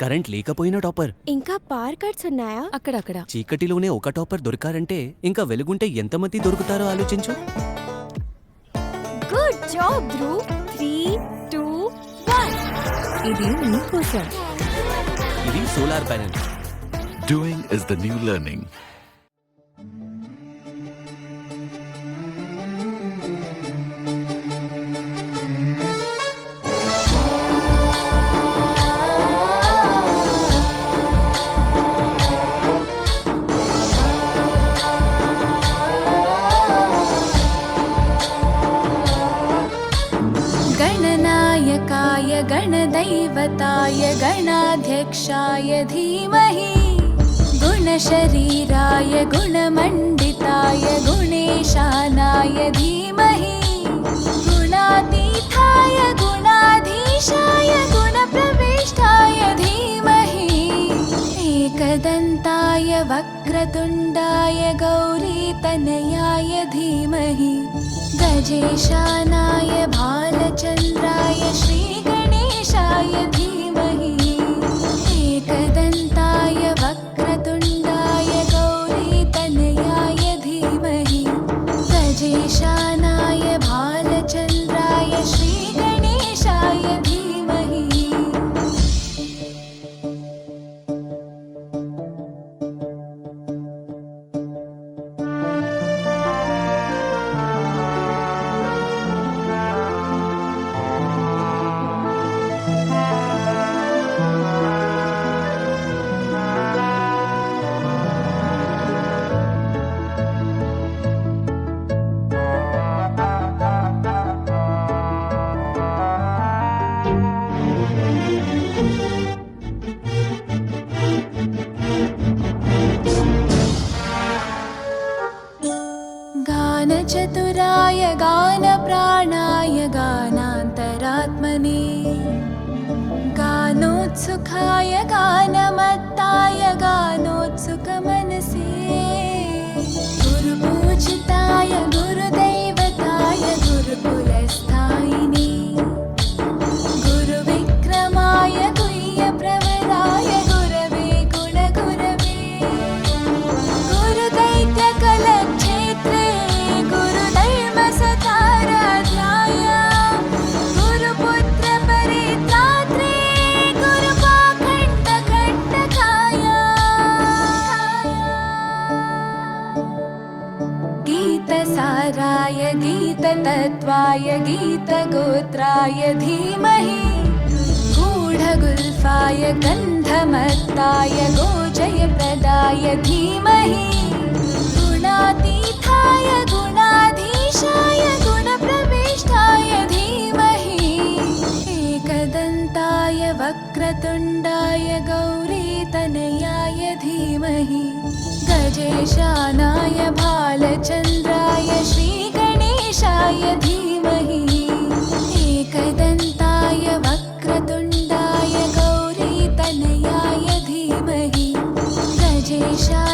Current లేకపోయినా topper. ఇంకా పార్ కట్స్ ఉన్నాయా? అక్కడక్కడ. చీకటిలోనే ఒక టాపర్ దొరికారంటే ఇంకా వెలుగుంటే ఎంతమంది దొరుకుతారో ఆలోచించు. Good job Bru. 3 2 1. ఇది నీకోసం. ఇది solar panel. Doing is the new learning. गणनायकाय गणदैवताय गणाध्यक्षाय धीमहि गुणशरीराय गुणमण्डिताय गुणेशानाय धीमहि गुणातीताय गुणाधीशाय गुणप्रविष्टाय धीमहि एकदन्ताय वक्रतुण्डाय गौरीतनयाय धीमहि गजेशानाय भालचन्द्राय श्रीगणेशाय धीमहि एकदन्ताय वक्रतुण्डाय गौरीतनयाय धीमहि गजेशानाय भालचन्द्राय श्रीगणेशाय धीमहि गानचतुराय गानप्राणाय गानान्तरात्मने गानोत्सुकाय गानमत्ताय गानोत्सुकमनसे गुरुपूजिताय गुरुदैवताय गुरुकुलस्थायिने गुरुविक्रमाय गुह्यप्रवराय गुरवे गुणगुरवे गुरुदैत्यकलक्षेत्रे गुरुधर्मसताराध्याय गुरुपुत्रपरित्रात्रे गुरुपाखण्डखण्डकाय गीतसाराय गीततत्त्वाय गीतगोत्राय धीमहि गूढगुल्फाय गन्धमत्ताय गोजयप्रदाय धीमहि गुणातीताय गुणाधीशाय गुणप्रविष्टाय धीमहि एकदन्ताय वक्रतुण्डाय गौरीतनयाय धीमहि गजेशानाय भालचन्द्राय श्रीगणेशाय धीमहि एकदन्ताय वक्रतुण्डाय गौरीतनयाय धीमहि गजेशाय